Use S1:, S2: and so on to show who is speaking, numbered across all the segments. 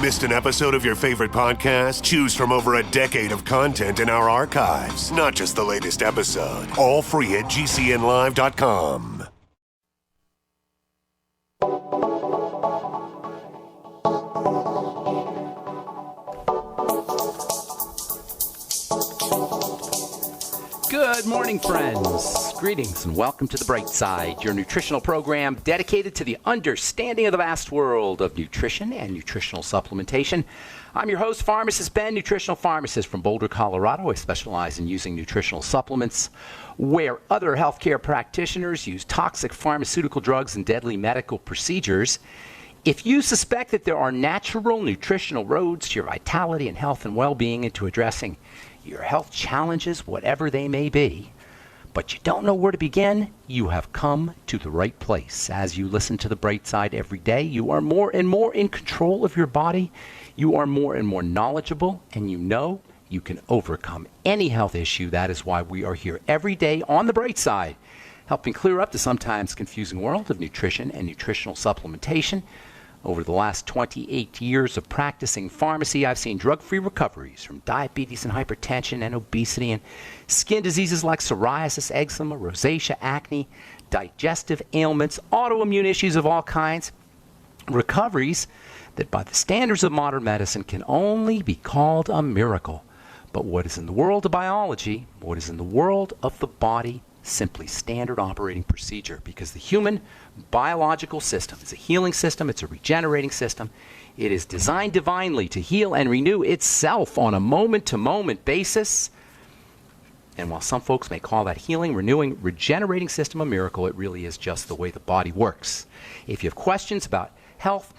S1: Missed an episode of your favorite podcast? Choose from over a decade of content in our archives, not just the latest episode. All free at GCNlive.com.
S2: Good morning, friends. Greetings and welcome to The Bright Side, your nutritional program dedicated to the understanding of the vast world of nutrition and nutritional supplementation. I'm your host, Pharmacist Ben, nutritional pharmacist from Boulder, Colorado. I specialize in using nutritional supplements where other healthcare practitioners use toxic pharmaceutical drugs and deadly medical procedures. If you suspect that there are natural nutritional roads to your vitality and health and well-being and to addressing your health challenges, whatever they may be, but you don't know where to begin, you have come to the right place. As you listen to The Bright Side every day, you are more and more in control of your body. You are more and more knowledgeable, and you know you can overcome any health issue. That is why we are here every day on The Bright Side, helping clear up the sometimes confusing world of nutrition and nutritional supplementation. Over the last 28 years of practicing pharmacy, I've seen drug-free recoveries from diabetes and hypertension and obesity and skin diseases like psoriasis, eczema, rosacea, acne, digestive ailments, autoimmune issues of all kinds. Recoveries that by the standards of modern medicine can only be called a miracle. But what is in the world of biology, what is in the world of the body, simply standard operating procedure, because the human biological system is a healing system, it's a regenerating system. It is designed divinely to heal and renew itself on a moment-to-moment basis. And while some folks may call that healing, renewing, regenerating system a miracle, it really is just the way the body works. If you have questions about health,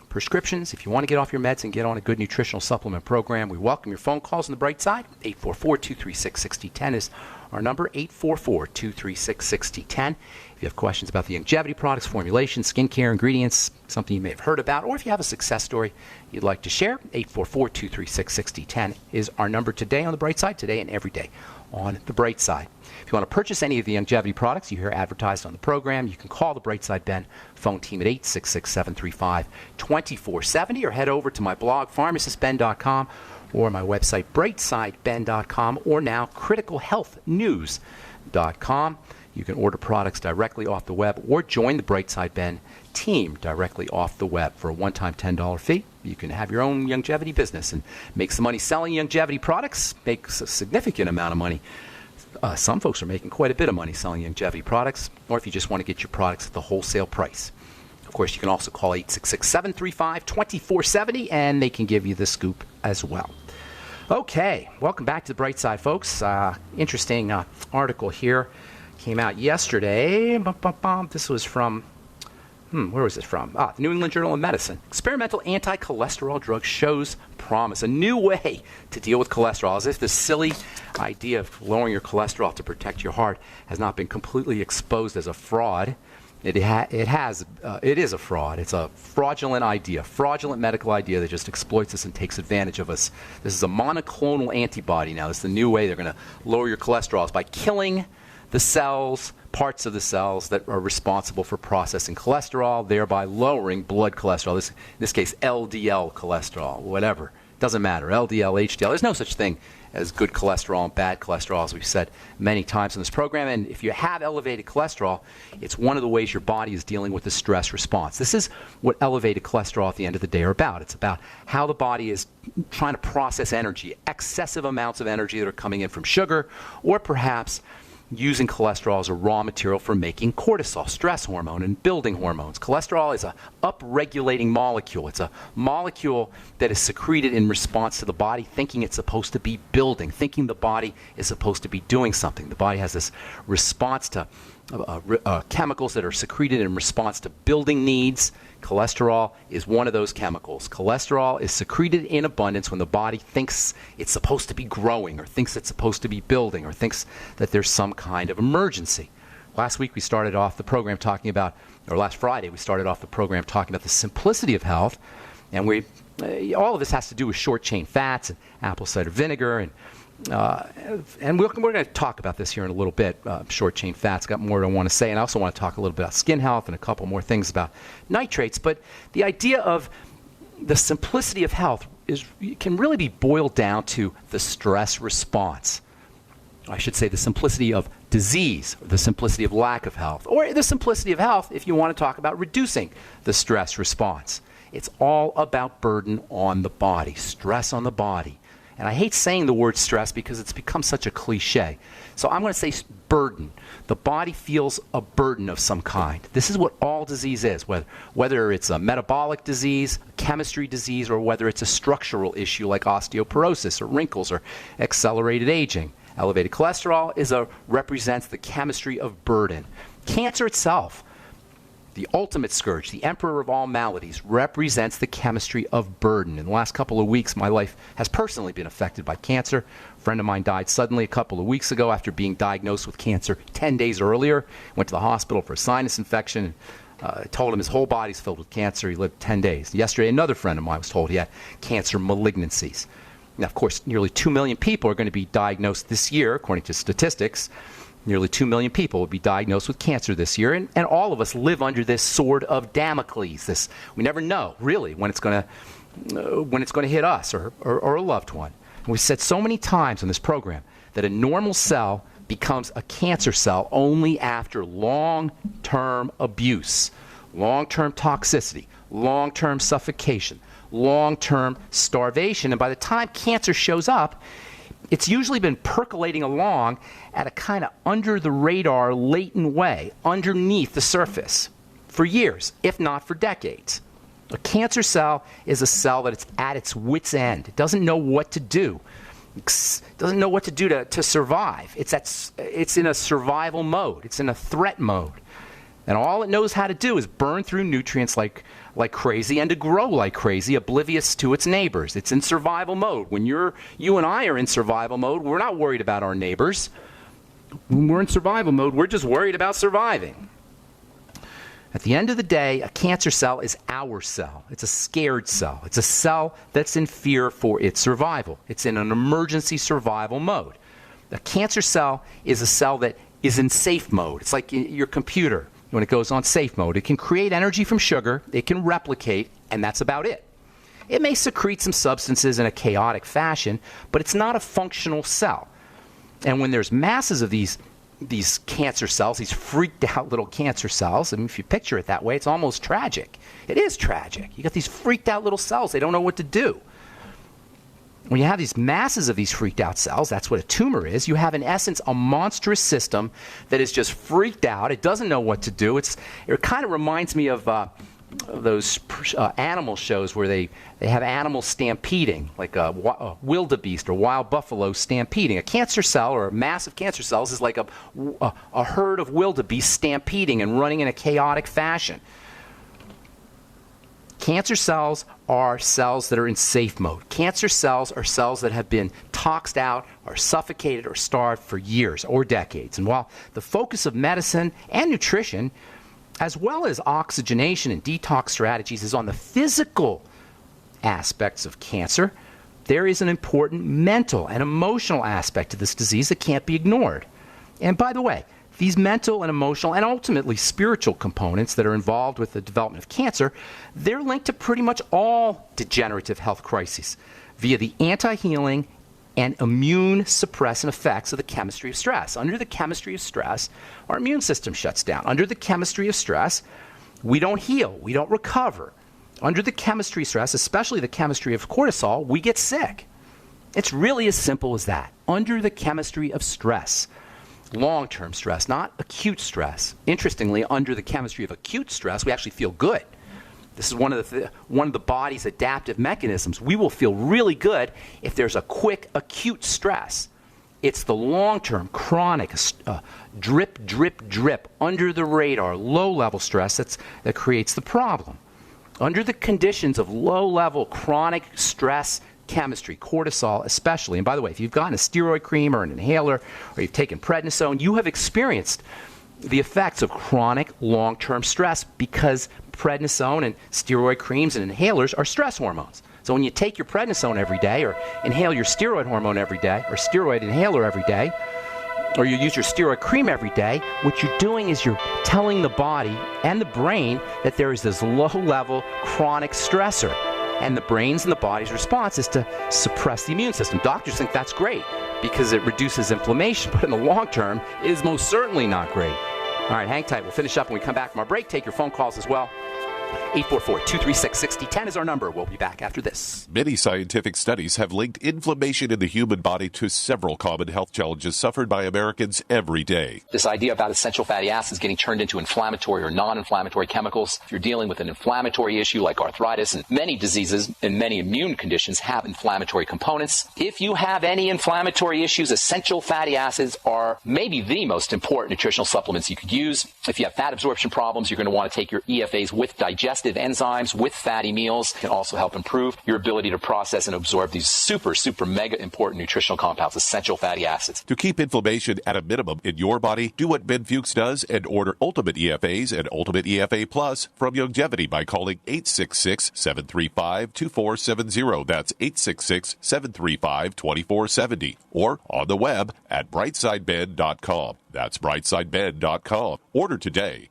S2: prescriptions, if you want to get off your meds and get on a good nutritional supplement program, we welcome your phone calls on The Bright Side. 844-236-6010 is our number, 844-236-6010. If you have questions about the longevity products, formulations, skincare, ingredients, something you may have heard about, or if you have a success story you'd like to share, 844-236-6010 is our number today on The Bright Side, today and every day on The Bright Side. If you want to purchase any of the longevity products you hear advertised on the program, you can call the Bright Side Ben phone team at 866-735-2470 or head over to my blog, pharmacistben.com, or my website, brightsideben.com, or now criticalhealthnews.com. You can order products directly off the web or join the Bright Side Ben team directly off the web for a one-time $10 fee. You can have your own longevity business and make some money selling longevity products, makes a significant amount of money. Some folks are making quite a bit of money selling longevity products, or if you just want to get your products at the wholesale price. Of course, you can also call 866-735-2470, and they can give you the scoop as well. Okay, welcome back to The Bright Side, folks. Interesting article here. Came out yesterday. This was from, where was it from? The New England Journal of Medicine. Experimental anti-cholesterol drug shows promise. A new way to deal with cholesterol, as if the silly idea of lowering your cholesterol to protect your heart has not been completely exposed as a fraud. It is a fraud. It's a fraudulent idea, fraudulent medical idea that just exploits us and takes advantage of us. This is a monoclonal antibody now. This is the new way they're going to lower your cholesterol, is by killing the cells, parts of the cells that are responsible for processing cholesterol, thereby lowering blood cholesterol. In this case, LDL cholesterol, whatever. Doesn't matter. LDL, HDL. There's no such thing as good cholesterol and bad cholesterol, as we've said many times in this program. And if you have elevated cholesterol, it's one of the ways your body is dealing with the stress response. This is what elevated cholesterol at the end of the day are about. It's about how the body is trying to process energy, excessive amounts of energy that are coming in from sugar, or perhaps using cholesterol as a raw material for making cortisol, stress hormone, and building hormones. Cholesterol is a upregulating molecule. It's a molecule that is secreted in response to the body thinking it's supposed to be building, thinking the body is supposed to be doing something. The body has this response to chemicals that are secreted in response to building needs. Cholesterol is one of those chemicals. Cholesterol is secreted in abundance when the body thinks it's supposed to be growing, or thinks it's supposed to be building, or thinks that there's some kind of emergency. Last week we started off the program talking about, or last Friday we started off the program talking about the simplicity of health, and all of this has to do with short-chain fats and apple cider vinegar, and we're going to talk about this here in a little bit. Short-chain fats, got more I want to say, and I also want to talk a little bit about skin health and a couple more things about nitrates. But the idea of the simplicity of health can really be boiled down to the stress response. I should say the simplicity of disease, or the simplicity of lack of health, or the simplicity of health if you want to talk about reducing the stress response. It's all about burden on the body, stress on the body. And I hate saying the word stress because it's become such a cliche. So I'm going to say burden. The body feels a burden of some kind. This is what all disease is, whether it's a metabolic disease, a chemistry disease, or whether it's a structural issue like osteoporosis or wrinkles or accelerated aging. Elevated cholesterol represents the chemistry of burden. Cancer itself, the ultimate scourge, the emperor of all maladies, represents the chemistry of burden. In the last couple of weeks, my life has personally been affected by cancer. A friend of mine died suddenly a couple of weeks ago after being diagnosed with cancer 10 days earlier. Went to the hospital for a sinus infection. Told him his whole body's filled with cancer. He lived 10 days. Yesterday, another friend of mine was told he had cancer malignancies. Now, of course, nearly 2 million people are going to be diagnosed this year, according to statistics. Nearly 2 million people will be diagnosed with cancer this year, and all of us live under this sword of Damocles. We never know, really, when it's going to hit us or a loved one. And we've said so many times on this program that a normal cell becomes a cancer cell only after long-term abuse, long-term toxicity, long-term suffocation, long-term starvation. And by the time cancer shows up, it's usually been percolating along at a kind of under-the-radar, latent way, underneath the surface, for years, if not for decades. A cancer cell is a cell that it's at its wit's end. It doesn't know what to do. It doesn't know what to do to survive. It's in a survival mode. It's in a threat mode. And all it knows how to do is burn through nutrients like crazy and to grow like crazy, oblivious to its neighbors. It's in survival mode. When you and I are in survival mode, we're not worried about our neighbors. When we're in survival mode, we're just worried about surviving. At the end of the day, a cancer cell is our cell. It's a scared cell. It's a cell that's in fear for its survival. It's in an emergency survival mode. A cancer cell is a cell that is in safe mode. It's like your computer. When it goes on safe mode, it can create energy from sugar, it can replicate, and that's about it. It may secrete some substances in a chaotic fashion, but it's not a functional cell. And when there's masses of these cancer cells, these freaked out little cancer cells, I mean, if you picture it that way, it's almost tragic. It is tragic. You got these freaked out little cells, they don't know what to do. When you have these masses of these freaked out cells, that's what a tumor is, you have in essence a monstrous system that is just freaked out. It doesn't know what to do. It kind of reminds me of those animal shows where they have animals stampeding, like a wildebeest or wild buffalo stampeding. A cancer cell or a mass of cancer cells is like a herd of wildebeest stampeding and running in a chaotic fashion. Cancer cells are cells that are in safe mode. Cancer cells are cells that have been toxed out or suffocated or starved for years or decades. And while the focus of medicine and nutrition, as well as oxygenation and detox strategies, is on the physical aspects of cancer, there is an important mental and emotional aspect to this disease that can't be ignored. And by the way, these mental and emotional and ultimately spiritual components that are involved with the development of cancer, they're linked to pretty much all degenerative health crises via the anti-healing and immune suppressant effects of the chemistry of stress. Under the chemistry of stress, our immune system shuts down. Under the chemistry of stress, we don't heal, we don't recover. Under the chemistry of stress, especially the chemistry of cortisol, we get sick. It's really as simple as that. Under the chemistry of stress, long-term stress, not acute stress. Interestingly, under the chemistry of acute stress, we actually feel good. This is one of the body's adaptive mechanisms. We will feel really good if there's a quick acute stress. It's the long-term, chronic, drip, drip, drip, under the radar, low-level stress that creates the problem. Under the conditions of low-level chronic stress chemistry, cortisol especially, and by the way, if you've gotten a steroid cream or an inhaler or you've taken prednisone, you have experienced the effects of chronic long-term stress because prednisone and steroid creams and inhalers are stress hormones. So when you take your prednisone every day or inhale your steroid hormone every day or steroid inhaler every day or you use your steroid cream every day, what you're doing is you're telling the body and the brain that there is this low-level chronic stressor. And the brain's and the body's response is to suppress the immune system. Doctors think that's great because it reduces inflammation, but in the long term, it is most certainly not great. All right, hang tight. We'll finish up when we come back from our break. Take your phone calls as well. 844-236-6010 is our number. We'll be back after this.
S3: Many scientific studies have linked inflammation in the human body to several common health challenges suffered by Americans every day.
S2: This idea about essential fatty acids getting turned into inflammatory or non-inflammatory chemicals. If you're dealing with an inflammatory issue like arthritis, and many diseases and many immune conditions have inflammatory components. If you have any inflammatory issues, essential fatty acids are maybe the most important nutritional supplements you could use. If you have fat absorption problems, you're going to want to take your EFAs with digestive enzymes with fatty meals. Can also help improve your ability to process and absorb these super mega important nutritional compounds, essential fatty acids.
S3: To keep inflammation at a minimum in your body, do what Ben Fuchs does and order Ultimate EFAs and Ultimate EFA Plus from Longevity by calling 866-735-2470. That's 866-735-2470. Or on the web at brightsideben.com. That's brightsideben.com. Order today.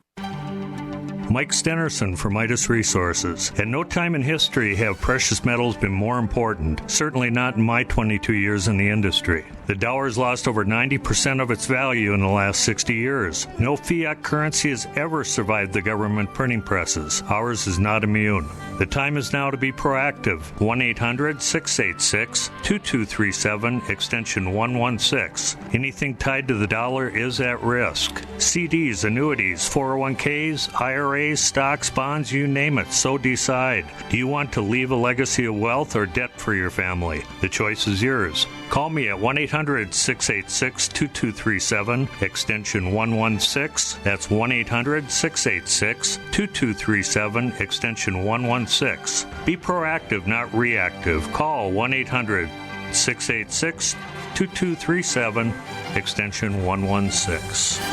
S4: Mike Stenerson for Midas Resources. At no time in history have precious metals been more important, certainly not in my 22 years in the industry. The dollar has lost over 90% of its value in the last 60 years. No fiat currency has ever survived the government printing presses. Ours is not immune. The time is now to be proactive. 1-800-686-2237, extension 116. Anything tied to the dollar is at risk. CDs, annuities, 401ks, IRAs, stocks, bonds, you name it, so decide. Do you want to leave a legacy of wealth or debt for your family? The choice is yours. Call me at 1-800-686-2237, extension 116. That's 1-800-686-2237, extension 116. Be proactive, not reactive. Call 1-800-686-2237, extension 116.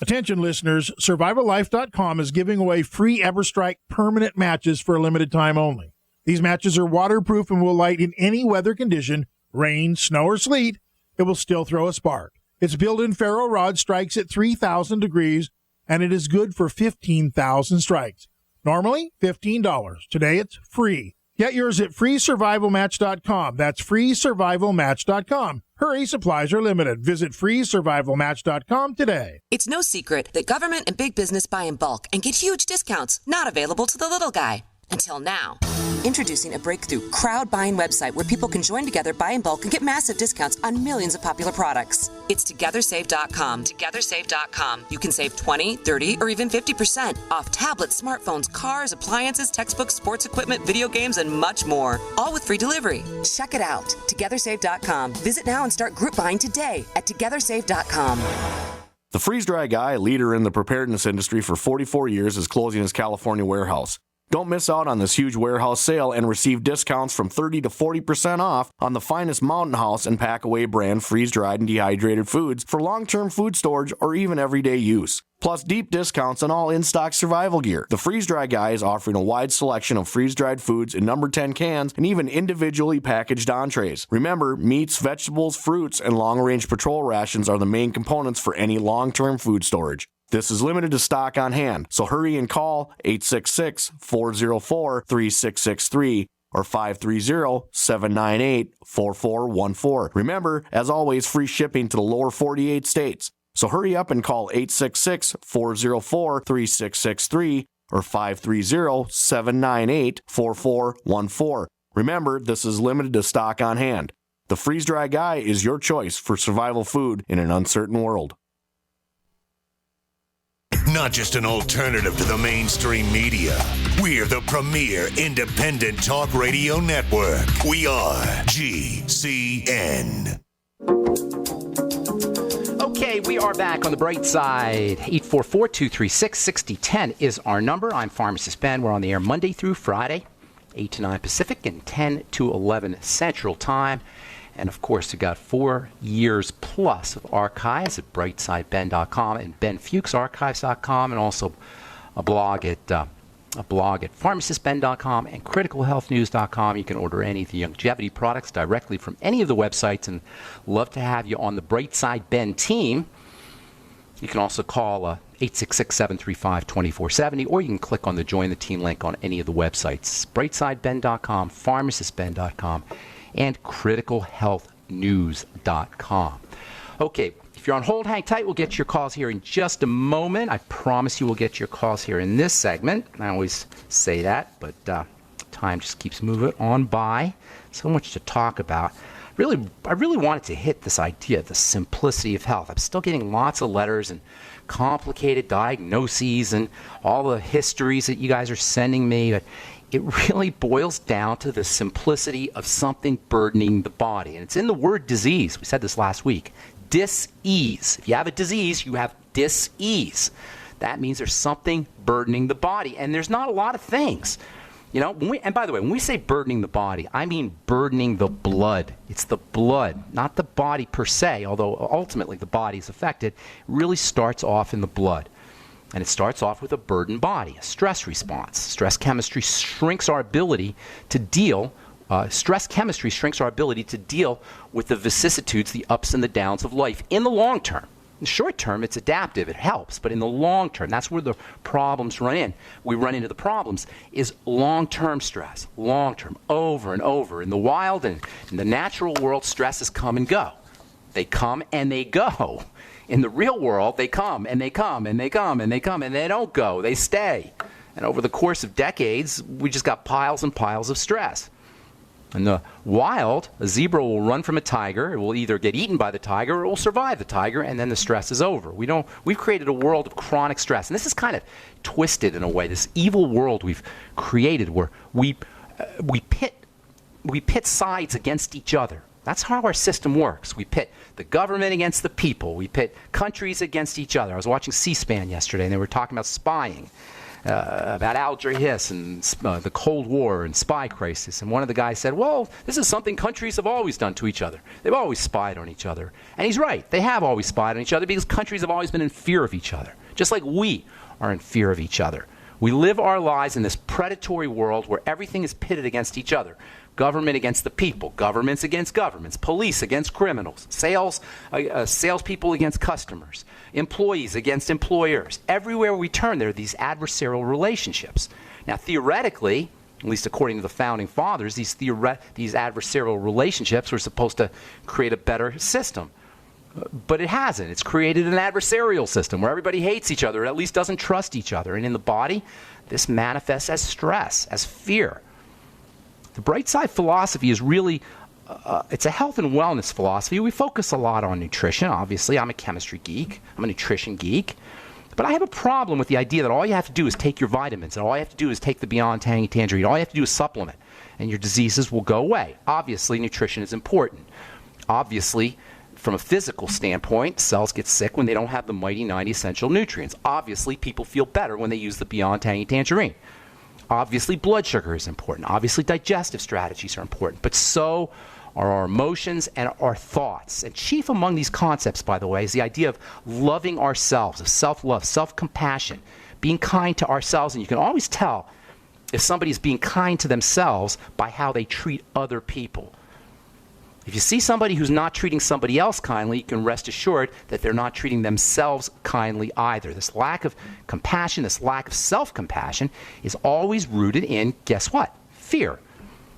S5: Attention listeners, SurvivalLife.com is giving away free EverStrike permanent matches for a limited time only. These matches are waterproof and will light in any weather condition, rain, snow, or sleet. It will still throw a spark. Its built-in ferro rod strikes at 3,000 degrees, and it is good for 15,000 strikes. Normally, $15. Today, it's free. Get yours at freesurvivalmatch.com. That's freesurvivalmatch.com. Hurry, supplies are limited. Visit freesurvivalmatch.com today.
S6: It's no secret that government and big business buy in bulk and get huge discounts not available to the little guy. Until now. Introducing a breakthrough crowd buying website where people can join together, buy in bulk, and get massive discounts on millions of popular products. It's TogetherSave.com. TogetherSave.com. You can save 20, 30, or even 50% off tablets, smartphones, cars, appliances, textbooks, sports equipment, video games, and much more. All with free delivery. Check it out. TogetherSave.com. Visit now and start group buying today at TogetherSave.com.
S7: The freeze-dry guy, leader in the preparedness industry for 44 years, is closing his California warehouse. Don't miss out on this huge warehouse sale and receive discounts from 30 to 40% off on the finest Mountain House and Packaway brand freeze-dried and dehydrated foods for long-term food storage or even everyday use. Plus deep discounts on all in-stock survival gear. The Freeze-Dry Guy is offering a wide selection of freeze-dried foods in number 10 cans and even individually packaged entrees. Remember, meats, vegetables, fruits, and long-range patrol rations are the main components for any long-term food storage. This is limited to stock on hand, so hurry and call 866-404-3663 or 530-798-4414. Remember, as always, free shipping to the lower 48 states. So hurry up and call 866-404-3663 or 530-798-4414. Remember, this is limited to stock on hand. The Freeze-Dry Guy is your choice for survival food in an uncertain world.
S1: Not just an alternative to the mainstream media. We're the premier independent talk radio network. We are GCN.
S2: Okay, we are back on the bright side. 844-236-6010 is our number. I'm Pharmacist Ben. We're on the air Monday through Friday, 8 to 9 Pacific and 10 to 11 Central Time. And, of course, we've got 4 years plus of archives at brightsideben.com and benfuchsarchives.com, and also a blog at pharmacistben.com and criticalhealthnews.com. You can order any of the longevity products directly from any of the websites, and love to have you on the Brightside Ben team. You can also call 866-735-2470, or you can click on the Join the Team link on any of the websites, brightsideben.com, pharmacistben.com, and criticalhealthnews.com. Okay, if you're on hold, hang tight. We'll get to your calls here in just a moment. I promise you we'll get to your calls here in this segment. I always say that, but time just keeps moving on by. So much to talk about. I really wanted to hit this idea, the simplicity of health. I'm still getting lots of letters and complicated diagnoses and all the histories that you guys are sending me, but it really boils down to the simplicity of something burdening the body. And it's in the word disease. We said this last week. Dis-ease. If you have a disease, you have dis-ease. That means there's something burdening the body. And there's not a lot of things. You know, and by the way, when we say burdening the body, I mean burdening the blood. It's the blood, not the body per se, although ultimately the body is affected. It really starts off in the blood. And it starts off with a burdened body, a stress response. Stress chemistry shrinks our ability to deal with the vicissitudes, the ups and the downs of life in the long term. In the short term, it's adaptive, it helps, but in the long term, that's where the problems run in. We run into the problems is long-term stress, long-term, over and over. In the wild and in the natural world, stresses come and go. They come and they go. In the real world, they come and they come and they come and they come and they don't go. They stay. And over the course of decades, we just got piles and piles of stress. In the wild, a zebra will run from a tiger. It will either get eaten by the tiger or it will survive the tiger, and then the stress is over. We've created a world of chronic stress. And this is kind of twisted in a way, this evil world we've created where we pit sides against each other. That's how our system works. We pit the government against the people. We pit countries against each other. I was watching C-SPAN yesterday, and they were talking about spying. About Alger Hiss and the Cold War and spy crisis. And one of the guys said, well, this is something countries have always done to each other. They've always spied on each other. And he's right. They have always spied on each other because countries have always been in fear of each other, just like we are in fear of each other. We live our lives in this predatory world where everything is pitted against each other. Government against the people, governments against governments, police against criminals, salespeople against customers, employees against employers. Everywhere we turn, there are these adversarial relationships. Now, theoretically, at least according to the founding fathers, these adversarial relationships were supposed to create a better system. But it hasn't. It's created an adversarial system where everybody hates each other, or at least doesn't trust each other. And in the body, this manifests as stress, as fear. The bright side philosophy is really, it's a health and wellness philosophy. We focus a lot on nutrition, obviously. I'm a chemistry geek. I'm a nutrition geek. But I have a problem with the idea that all you have to do is take your vitamins, and all you have to do is take the Beyond Tangy Tangerine. All you have to do is supplement, and your diseases will go away. Obviously, nutrition is important. Obviously, from a physical standpoint, cells get sick when they don't have the mighty 90 essential nutrients. Obviously, people feel better when they use the Beyond Tangy Tangerine. Obviously, blood sugar is important. Obviously, digestive strategies are important. But so are our emotions and our thoughts. And chief among these concepts, by the way, is the idea of loving ourselves, of self-love, self-compassion, being kind to ourselves. And you can always tell if somebody is being kind to themselves by how they treat other people. If you see somebody who's not treating somebody else kindly, you can rest assured that they're not treating themselves kindly either. This lack of compassion, this lack of self-compassion is always rooted in, guess what? Fear.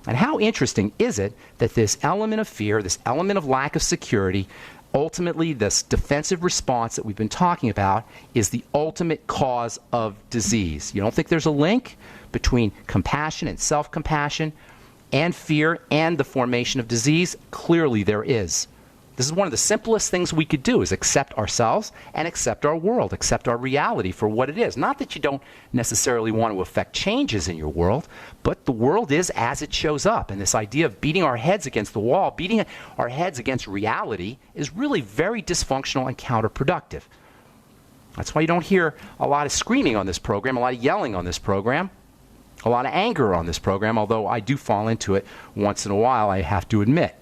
S2: And how interesting is it that this element of fear, this element of lack of security, ultimately this defensive response that we've been talking about is the ultimate cause of disease. You don't think there's a link between compassion and self-compassion and fear and the formation of disease? Clearly there is. This is one of the simplest things we could do, is accept ourselves and accept our world, accept our reality for what it is. Not that you don't necessarily want to affect changes in your world, but the world is as it shows up. And this idea of beating our heads against the wall, beating our heads against reality is really very dysfunctional and counterproductive. That's why you don't hear a lot of screaming on this program, a lot of yelling on this program, a lot of anger on this program, although I do fall into it once in a while, I have to admit.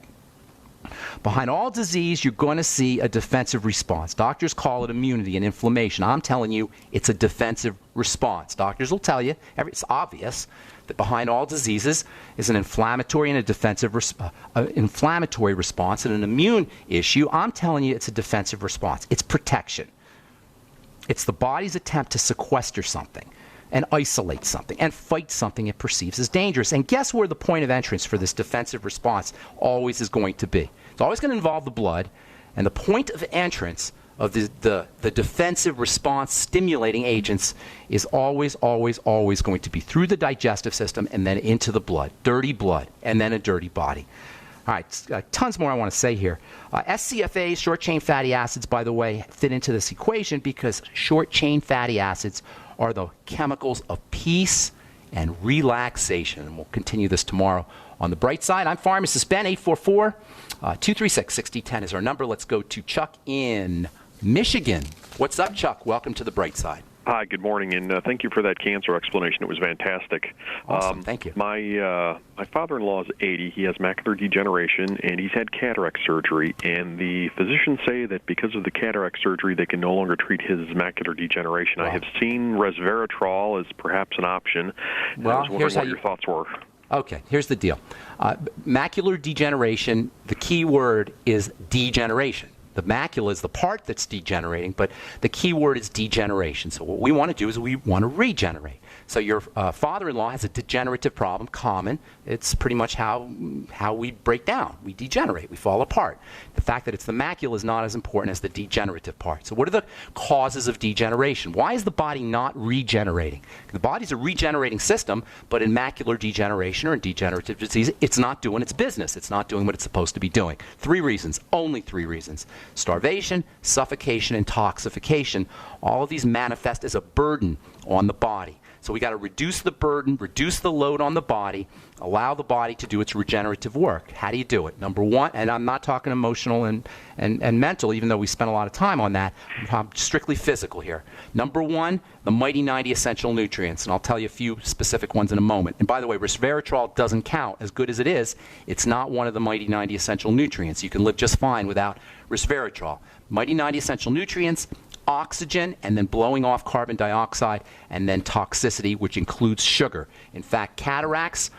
S2: Behind all disease, you're going to see a defensive response. Doctors call it immunity and inflammation. I'm telling you, it's a defensive response. Doctors will tell you, it's obvious, that behind all diseases is an inflammatory and a defensive inflammatory response and an immune issue. I'm telling you, it's a defensive response. It's protection. It's the body's attempt to sequester something and isolate something and fight something it perceives as dangerous. And guess where the point of entrance for this defensive response always is going to be? It's always going to involve the blood, and the point of entrance of the defensive response stimulating agents is always going to be through the digestive system and then into the blood, and then a dirty body. All right, tons more I want to say here. SCFAs, short-chain fatty acids, by the way, fit into this equation because short-chain fatty acids are the chemicals of peace and relaxation. And we'll continue this tomorrow on the bright side. I'm Pharmacist Ben. 844-236-6010 is our number. Let's go to Chuck in Michigan. What's up, Chuck? Welcome to the bright side.
S8: Hi, good morning, and thank you for that cancer explanation. It was fantastic.
S2: Awesome, thank you.
S8: My father-in-law is 80. He has macular degeneration, and he's had cataract surgery. And the physicians say that because of the cataract surgery, they can no longer treat his macular degeneration. Wow. I have seen resveratrol as perhaps an option.
S2: Well,
S8: I was wondering what your thoughts were.
S2: Okay, here's the deal. Macular degeneration, the key word is degeneration. The macula is the part that's degenerating, but the key word is degeneration. So what we want to do is we want to regenerate. So your father-in-law has a degenerative problem, common. It's pretty much how we break down. We degenerate. We fall apart. The fact that it's the macula is not as important as the degenerative part. So what are the causes of degeneration? Why is the body not regenerating? The body's a regenerating system, but in macular degeneration or in degenerative disease, it's not doing its business. It's not doing what it's supposed to be doing. 3 reasons, only 3 reasons. Starvation, suffocation, and toxification. All of these manifest as a burden on the body. So we got to reduce the burden, reduce the load on the body, allow the body to do its regenerative work. How do you do it? Number one, and I'm not talking emotional and mental, even though we spent a lot of time on that. I'm strictly physical here. Number one, the mighty 90 essential nutrients, and I'll tell you a few specific ones in a moment. And by the way, resveratrol doesn't count. As good as it is, it's not one of the mighty 90 essential nutrients. You can live just fine without resveratrol. Mighty 90 essential nutrients, oxygen, and then blowing off carbon dioxide, and then toxicity, which includes sugar. In fact, cataracts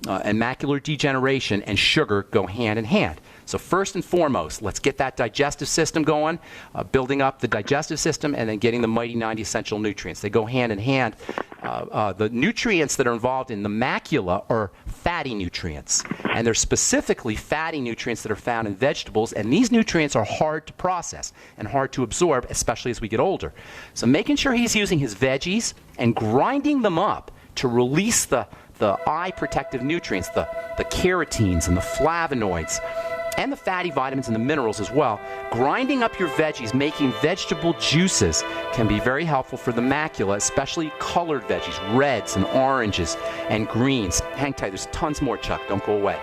S2: and macular degeneration and sugar go hand in hand. So first and foremost, let's get that digestive system going, building up the digestive system, and then getting the mighty 90 essential nutrients. They go hand in hand. The nutrients that are involved in the macula are fatty nutrients, and they're specifically fatty nutrients that are found in vegetables, and these nutrients are hard to process and hard to absorb, especially as we get older. So making sure he's using his veggies and grinding them up to release the eye protective nutrients, the carotenes and the flavonoids, and the fatty vitamins and the minerals as well. Grinding up your veggies, making vegetable juices can be very helpful for the macula, especially colored veggies, reds and oranges and greens. Hang tight, there's tons more, Chuck. Don't go away.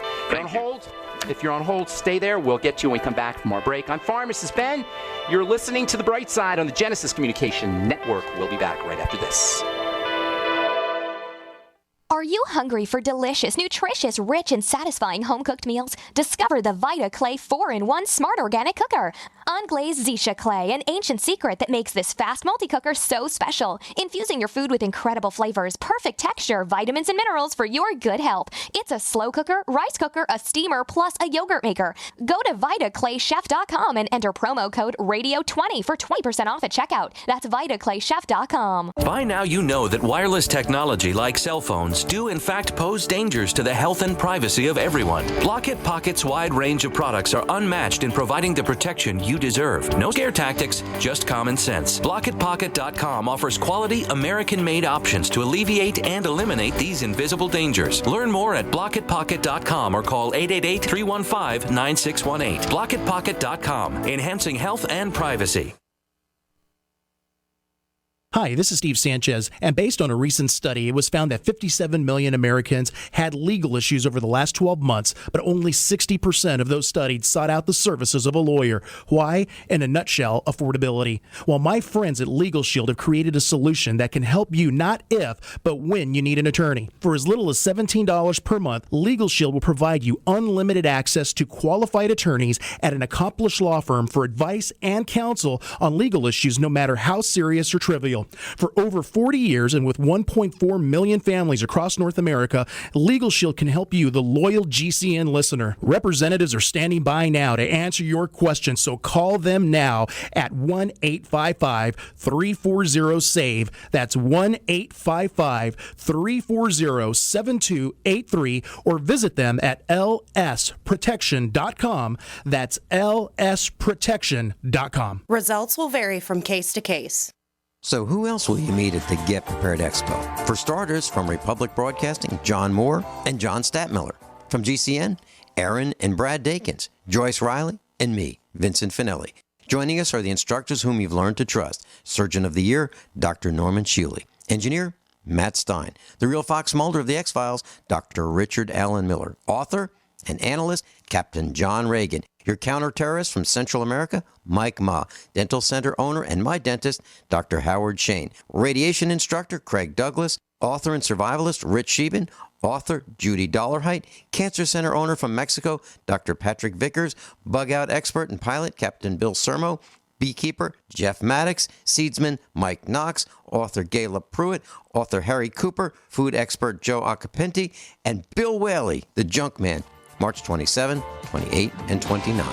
S2: If you're on hold, stay there. We'll get to you when we come back from our break. I'm Pharmacist Ben. You're listening to The Bright Side on the Genesis Communication Network. We'll be back right after this.
S9: Are you hungry for delicious, nutritious, rich, and satisfying home-cooked meals? Discover the Vita Clay 4-in-1 Smart Organic Cooker. Unglazed Zisha Clay, an ancient secret that makes this fast multi-cooker so special. Infusing your food with incredible flavors, perfect texture, vitamins, and minerals for your good health. It's a slow cooker, rice cooker, a steamer, plus a yogurt maker. Go to VitaClayChef.com and enter promo code RADIO20 for 20% off at checkout. That's VitaClayChef.com.
S10: By now you know that wireless technology like cell phones do in fact pose dangers to the health and privacy of everyone. Blockit Pocket's wide range of products are unmatched in providing the protection you deserve. No scare tactics, just common sense. BlockitPocket.com offers quality American-made options to alleviate and eliminate these invisible dangers. Learn more at BlockitPocket.com or call 888-315-9618. BlockitPocket.com, enhancing health and privacy.
S11: Hi, this is Steve Sanchez, and based on a recent study, it was found that 57 million Americans had legal issues over the last 12 months, but only 60% of those studied sought out the services of a lawyer. Why? In a nutshell, affordability. Well, my friends at Legal Shield have created a solution that can help you not if, but when you need an attorney. For as little as $17 per month, Legal Shield will provide you unlimited access to qualified attorneys at an accomplished law firm for advice and counsel on legal issues, no matter how serious or trivial. Shield. For over 40 years and with 1.4 million families across North America, Legal Shield can help you, the loyal GCN listener. Representatives are standing by now to answer your questions, so call them now at 1-855-340-SAVE. That's 1-855-340-7283, or visit them at lsprotection.com. That's lsprotection.com.
S12: Results will vary from case to case.
S13: So who else will you meet at the Get Prepared Expo? For starters, from Republic Broadcasting, John Moore and John Statmiller. From GCN, Aaron and Brad Dakins, Joyce Riley, and me, Vincent Finelli. Joining us are the instructors whom you've learned to trust. Surgeon of the Year, Dr. Norman Shealy. Engineer, Matt Stein. The real Fox Mulder of the X-Files, Dr. Richard Allen Miller. Author and analyst, Captain John Reagan. Your counterterrorist from Central America, Mike Ma. Dental Center owner and my dentist, Dr. Howard Shane. Radiation instructor, Craig Douglas. Author and survivalist, Rich Sheben. Author, Judy Dollarhite. Cancer Center owner from Mexico, Dr. Patrick Vickers. Bug out expert and pilot, Captain Bill Sermo. Beekeeper, Jeff Maddox. Seedsman, Mike Knox. Author, Gayla Pruitt. Author, Harry Cooper. Food expert, Joe Acapinti. And Bill Whaley, the junk man. March 27, 28, and 29.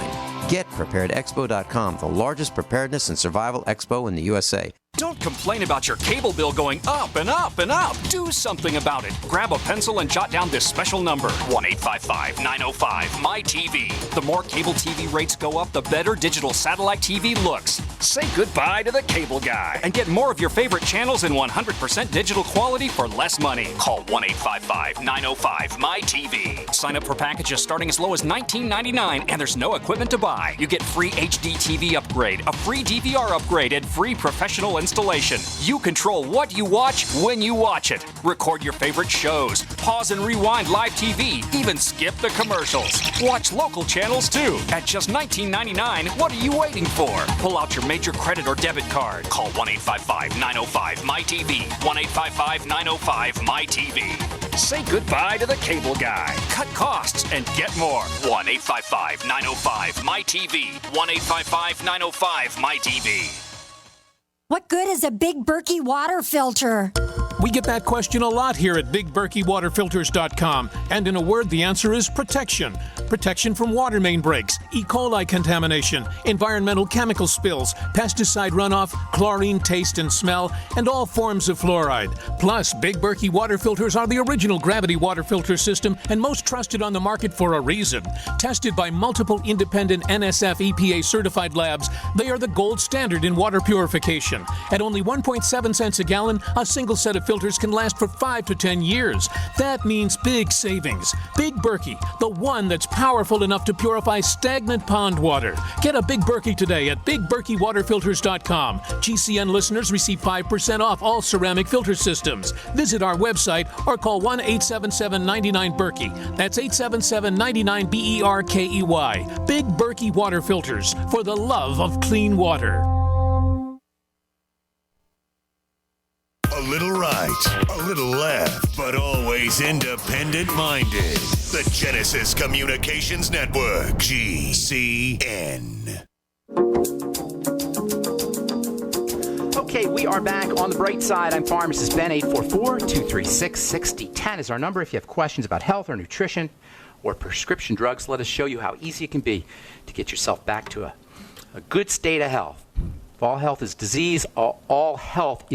S13: GetPreparedExpo.com, the largest preparedness and survival expo in the USA.
S14: Don't complain about your cable bill going up and up and up. Do something about it. Grab a pencil and jot down this special number, 1-855-905-MY-TV. The more cable TV rates go up, the better digital satellite TV looks. Say goodbye to the cable guy and get more of your favorite channels in 100% digital quality for less money. Call 1-855-905-MY-TV. Sign up for packages starting as low as $19.99, and there's no equipment to buy. You get free HD TV upgrade, a free DVR upgrade, and free professional installation. You control what you watch when you watch it. Record your favorite shows, pause and rewind live TV, even skip the commercials. Watch local channels too. At just $19.99, what are you waiting for? Pull out your major credit or debit card. Call 1-855-905-MY-TV. 1-855-905-MY-TV. Say goodbye to the cable guy. Cut costs and get more. 1-855-905-MY-TV. 1-855-905-MY-TV.
S15: What good is a Big Berkey water filter?
S16: We get that question a lot here at BigBerkeyWaterFilters.com, and in a word, the answer is protection. Protection from water main breaks, E. coli contamination, environmental chemical spills, pesticide runoff, chlorine taste and smell, and all forms of fluoride. Plus, Big Berkey water filters are the original gravity water filter system and most trusted on the market for a reason. Tested by multiple independent NSF EPA certified labs, they are the gold standard in water purification. At only 1.7 cents a gallon, a single set of filters can last for 5 to 10 years. That means big savings. Big Berkey, the one that's powerful enough to purify stagnant pond water. Get a Big Berkey today at BigBerkeyWaterFilters.com. GCN listeners receive 5% off all ceramic filter systems. Visit our website or call 1-877-99-BERKEY. That's 877-99-BERKEY. Big Berkey Water Filters, for the love of clean water.
S1: A little right, a little left, but always independent-minded. The Genesis Communications Network, GCN.
S2: Okay, we are back on the bright side. I'm Pharmacist Ben. 844-236-6010 is our number. If you have questions about health or nutrition or prescription drugs, let us show you how easy it can be to get yourself back to a good state of health. If all health is disease, all health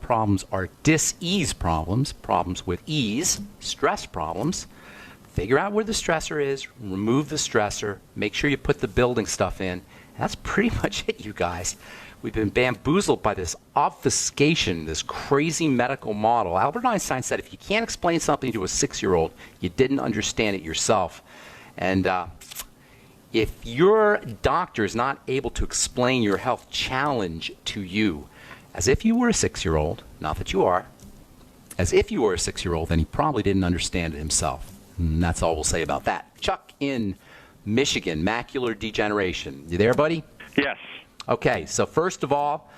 S2: problems are dis-ease problems, problems with ease, stress problems. Figure out where the stressor is, remove the stressor, make sure you put the building stuff in. That's pretty much it, you guys. We've been bamboozled by this obfuscation, this crazy medical model. Albert Einstein said if you can't explain something to a 6-year-old, you didn't understand it yourself. And if your doctor is not able to explain your health challenge to you as if you were a 6-year-old, not that you are, as if you were a 6-year-old, then he probably didn't understand it himself. And that's all we'll say about that. Chuck in Michigan, macular degeneration. You there, buddy?
S17: Yes.
S2: Okay, so first of all,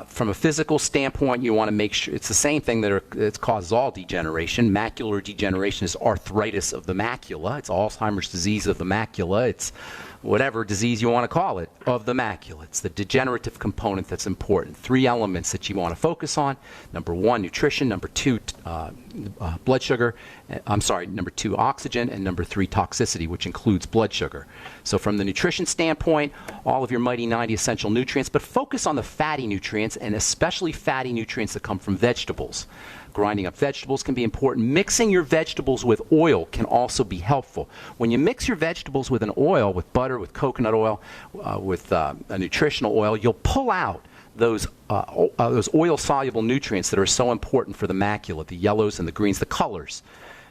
S2: from a physical standpoint, you want to make sure it's the same thing that it causes all degeneration. Macular degeneration is arthritis of the macula. It's Alzheimer's disease of the macula. It's whatever disease you want to call it, of the macula. It's the degenerative component that's important. 3 elements that you want to focus on. Number 1, nutrition. Number 2, blood sugar. Number 2, oxygen. And number 3, toxicity, which includes blood sugar. So from the nutrition standpoint, all of your Mighty 90 essential nutrients, but focus on the fatty nutrients, and especially fatty nutrients that come from vegetables. Grinding up vegetables can be important. Mixing your vegetables with oil can also be helpful. When you mix your vegetables with an oil, with butter, with coconut oil, with a nutritional oil, you'll pull out those oil-soluble nutrients that are so important for the macula, the yellows and the greens, the colors.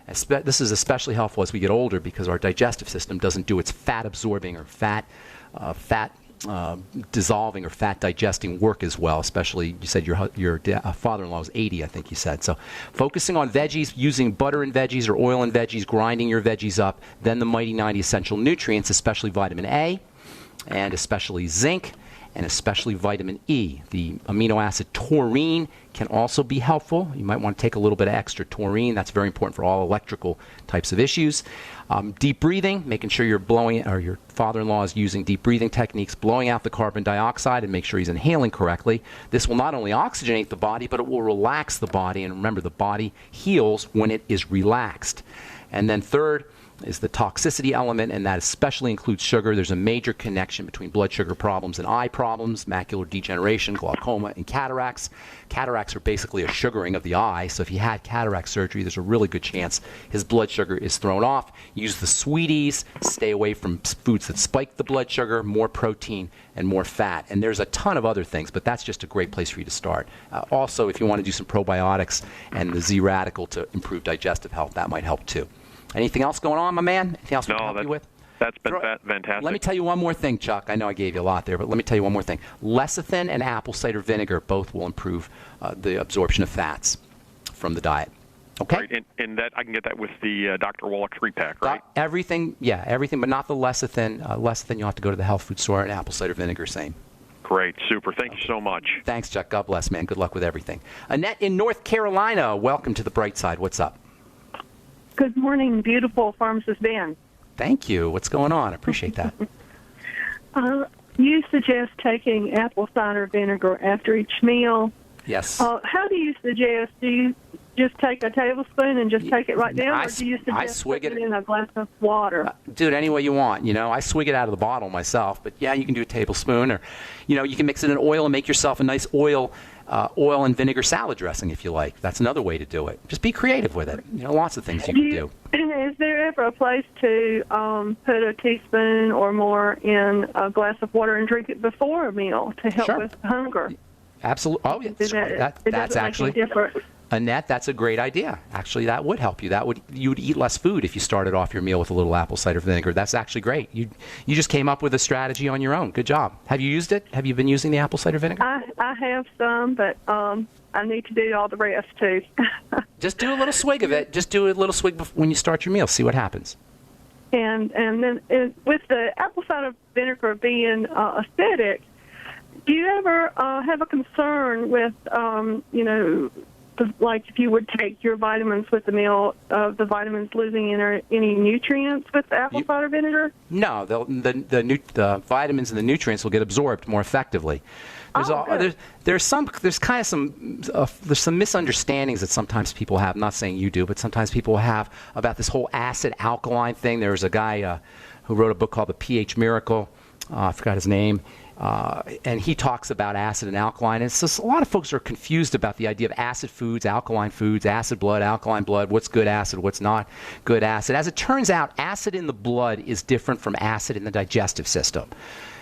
S2: This is especially helpful as we get older because our digestive system doesn't do its fat-absorbing or fat dissolving or fat digesting work as well. Especially, you said your father-in-law was 80, I think you said. So focusing on veggies, using butter in veggies or oil in veggies, grinding your veggies up, then the Mighty 90 essential nutrients, especially vitamin A and especially zinc and especially vitamin E. The amino acid taurine can also be helpful. You might want to take a little bit of extra taurine. That's very important for all electrical types of issues. Deep breathing, making sure you're blowing, or your father-in-law is using deep breathing techniques, blowing out the carbon dioxide and make sure he's inhaling correctly. This will not only oxygenate the body, but it will relax the body. And remember, the body heals when it is relaxed. And then third is the toxicity element, and that especially includes sugar. There's a major connection between blood sugar problems and eye problems, macular degeneration, glaucoma, and cataracts. Cataracts are basically a sugaring of the eye, so if you had cataract surgery, there's a really good chance his blood sugar is thrown off. Use the sweeties, stay away from foods that spike the blood sugar, more protein and more fat. And there's a ton of other things, but that's just a great place for you to start. Also, if you want to do some probiotics and the Z radical to improve digestive health, that might help too. Anything else going on, my man? Anything else we can help you with?
S8: That's been fantastic.
S2: Let me tell you one more thing, Chuck. I know I gave you a lot there, but let me tell you one more thing. Lecithin and apple cider vinegar both will improve the absorption of fats from the diet. Okay?
S8: Right, and that I can get that with the Dr. Wallach 3-pack, right?
S2: Everything, but not the lecithin. Lecithin, you'll have to go to the health food store, and apple cider vinegar, same.
S8: Great, super. Thank you so much.
S2: Thanks, Chuck. God bless, man. Good luck with everything. Annette in North Carolina, welcome to the bright side. What's up?
S17: Good morning, beautiful pharmacist Dan.
S2: Thank you. What's going on? I appreciate that.
S17: You suggest taking apple cider vinegar after each meal.
S2: Yes.
S17: How do you suggest? Do you just take a tablespoon and just take it right down, or do you suggest putting it in a glass of water?
S2: Do it any way you want. I swig it out of the bottle myself, but yeah, you can do a tablespoon, or you can mix it in oil and make yourself a nice oil and vinegar salad dressing if you like. That's another way to do it. Just be creative with it. Lots of things you can do.
S17: Is there ever a place to put a teaspoon or more in a glass of water and drink it before a meal to help with hunger?
S2: Absolutely. Oh, yeah. That's actually different. Annette, that's a great idea. Actually, that would help you. You would eat less food if you started off your meal with a little apple cider vinegar. That's actually great. You just came up with a strategy on your own. Good job. Have you used it? Have you been using the apple cider vinegar?
S17: I have some, but I need to do all the rest too.
S2: Just do a little swig of it. Just do a little swig when you start your meal. See what happens.
S17: And then with the apple cider vinegar being acidic, do you ever have a concern with like if you would take your vitamins with the meal, the vitamins losing any nutrients with the apple cider vinegar?
S2: No, the vitamins and the nutrients will get absorbed more effectively. There's some misunderstandings that sometimes people have. I'm not saying you do, but sometimes people have about this whole acid alkaline thing. There's a guy who wrote a book called The pH Miracle. I forgot his name. And he talks about acid and alkaline. And so a lot of folks are confused about the idea of acid foods, acid blood, alkaline blood, what's good acid, what's not good acid. As it turns out, acid in the blood is different from acid in the digestive system.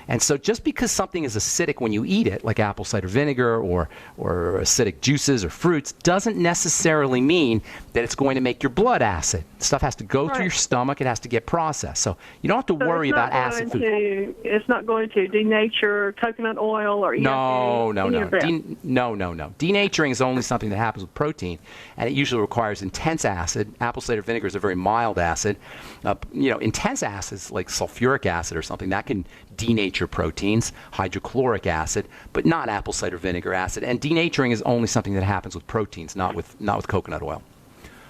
S2: And so just because something is acidic when you eat it, like apple cider vinegar or acidic juices or fruits, doesn't necessarily mean that it's going to make your blood acid. Stuff has to go through your stomach. It has to get processed. So you don't have to worry about acid food.
S17: It's not going to denature coconut oil or
S2: No. Denaturing is only something that happens with protein, and it usually requires intense acid. Apple cider vinegar is a very mild acid. Intense acids like sulfuric acid or something, that can denature proteins, hydrochloric acid, but not apple cider vinegar acid. And denaturing is only something that happens with proteins, not with coconut oil.